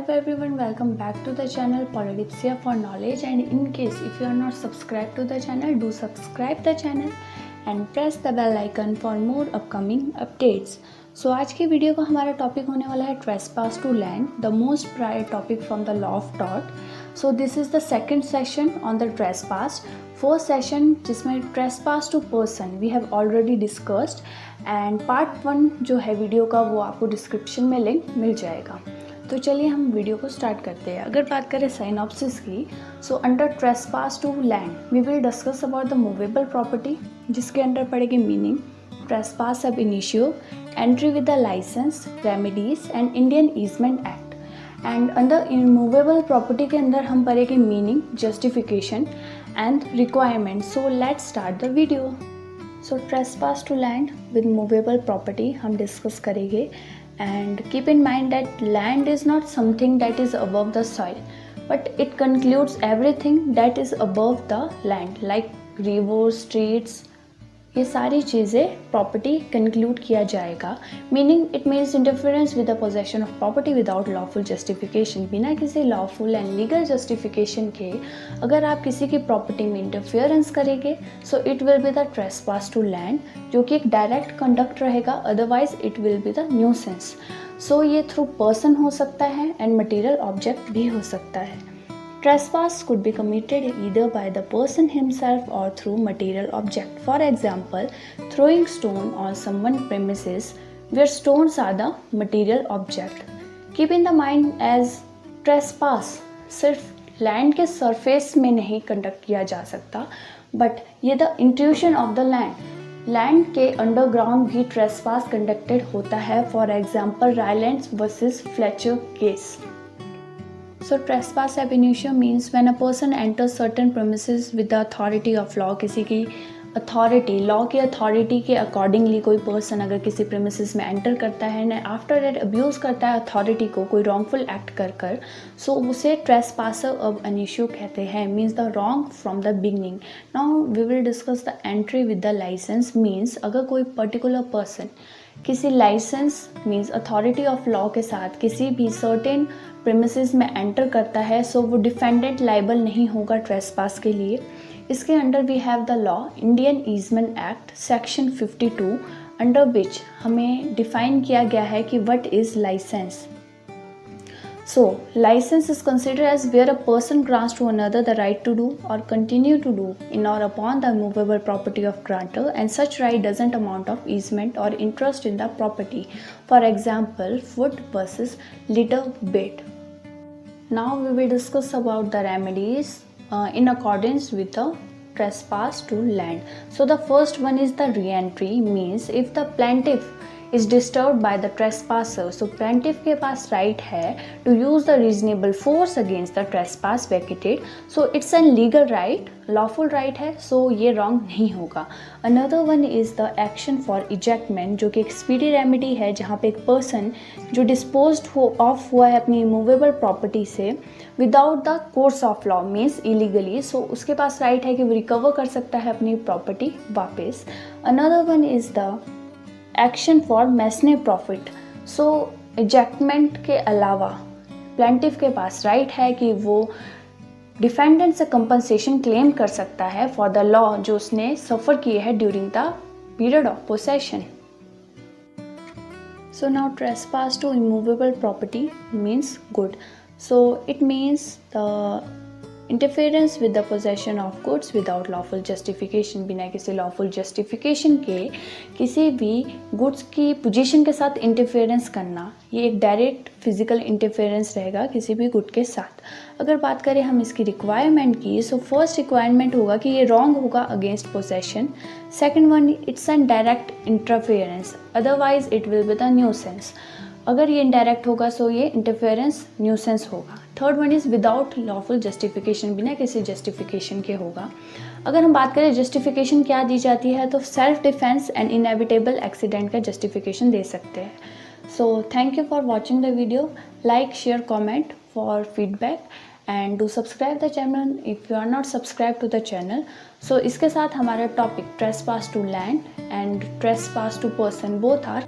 Hello everyone, welcome back to the channel Polydipsia for Knowledge, and in case if you are not subscribed to the channel, do subscribe the channel and press the bell icon for more upcoming updates. So आज की video का हमारा topic होने वाला है trespass to land, the most prior topic from the law of टॉट. So this is the second session on the trespass. First session जिसमें trespass to person we have already discussed, and part 1 जो है video का वो आपको description में link मिल जाएगा. तो चलिए हम वीडियो को स्टार्ट करते हैं. अगर बात करें साइनॉप्सिस की, so under trespass to land we will discuss about the movable property, जिसके अंडर पड़ेगी meaning, trespass ab initio, entry with the licence, remedies and Indian easement act. And under immovable property के अंदर हम पढ़ेंगे meaning, justification and requirement. So let's start the video. So trespass to land with movable property हम discuss करेंगे. And keep in mind that land is not something that is above the soil, but it concludes everything that is above the land, like rivers, streets. ये सारी चीज़ें property conclude किया जाएगा. Meaning it means interference with the possession of property without lawful justification. बिना किसी lawful and legal justification के अगर आप किसी की प्रॉपर्टी में इंटरफेरेंस करेंगे, so it will be the trespass to land, जो कि एक डायरेक्ट कंडक्ट रहेगा. Otherwise it will be the nuisance. So ये थ्रू पर्सन हो सकता है एंड मटेरियल ऑब्जेक्ट भी हो सकता है. Trespass could be committed either by the person himself or through material object. For example, throwing stone on someone's premises, where stones are the material object. Keep in the mind as trespass सिर्फ land के surface में नहीं conduct किया जा सकता, but ये the intrusion of the land के underground भी ट्रेसपास कंडक्टेड होता है. For example Rylands versus Fletcher case. So trespass ab initio means when a person enters certain premises with the authority of law. किसी की authority, law की authority के accordingly कोई person अगर किसी प्रेमिसेस में एंटर करता है एंड आफ्टर दैट अब्यूज़ करता है अथॉरिटी को कोई रॉन्गफुल एक्ट कर सो उसे ट्रेसपासर अब इनिशियो कहते हैं. Means the wrong from the beginning. Now we will discuss the entry with the licence. Means अगर कोई पर्टिकुलर पर्सन किसी licence means authority of law के साथ किसी भी सर्टेन प्रेमिसेस में एंटर करता है, सो वो डिफेंडेंट लाइबल नहीं होगा ट्रेसपास के लिए. इसके under we have the law Indian easement act section 52, under which हमें डिफाइन किया गया है कि what is licence. So, license is considered as where a person grants to another the right to do or continue to do in or upon the movable property of grantor, and such right doesn't amount of easement or interest in the property. For example, foot versus litter bit. Now we will discuss about the remedies in accordance with the trespass to land. So the first one is the re-entry. Means if the plaintiff is disturbed by the trespasser, so plaintiff के पास right है to use the reasonable force against the trespass vacated. So it's an legal right, lawful right है, so ये wrong नहीं होगा. Another one is the action for ejectment, जो कि एक speedy remedy है जहाँ पे एक person जो disposed of हुआ है अपनी immovable property से without the course of law means illegally, so उसके पास right है कि वो recover कर सकता है अपनी property वापस. Another one is the action for mesne profit. So ejectment के अलावा प्लेंटिफ के पास राइट है कि वो डिफेंडेंट से कंपनसेशन क्लेम कर सकता है फॉर द लॉ जो उसने सफ़र किए हैं during the period of possession. So now trespass to immovable property means good. So it means the interference with the possession of goods without lawful justification. बिना किसी lawful justification के किसी भी goods की पोजीशन के साथ इंटरफेरेंस करना, ये एक डायरेक्ट फिजिकल इंटरफेरेंस रहेगा किसी भी गुड के साथ. अगर बात करें हम इसकी रिक्वायरमेंट की, सो फर्स्ट रिक्वायरमेंट होगा कि ये रॉन्ग होगा against possession. Second one, it's an direct interference, otherwise it will be the nuisance. अगर ये इनडायरेक्ट होगा सो ये इंटरफेरेंस न्यूसेंस होगा. Third one is without lawful justification, बिना किसी जस्टिफिकेशन के होगा. अगर हम बात करें जस्टिफिकेशन क्या दी जाती है, तो self defence and inevitable accident का जस्टिफिकेशन दे सकते हैं. So thank you for watching the video. Like, share, comment for feedback and do subscribe the channel if you are not subscribe to the channel. So इसके साथ हमारा topic trespass to land and trespass to person both are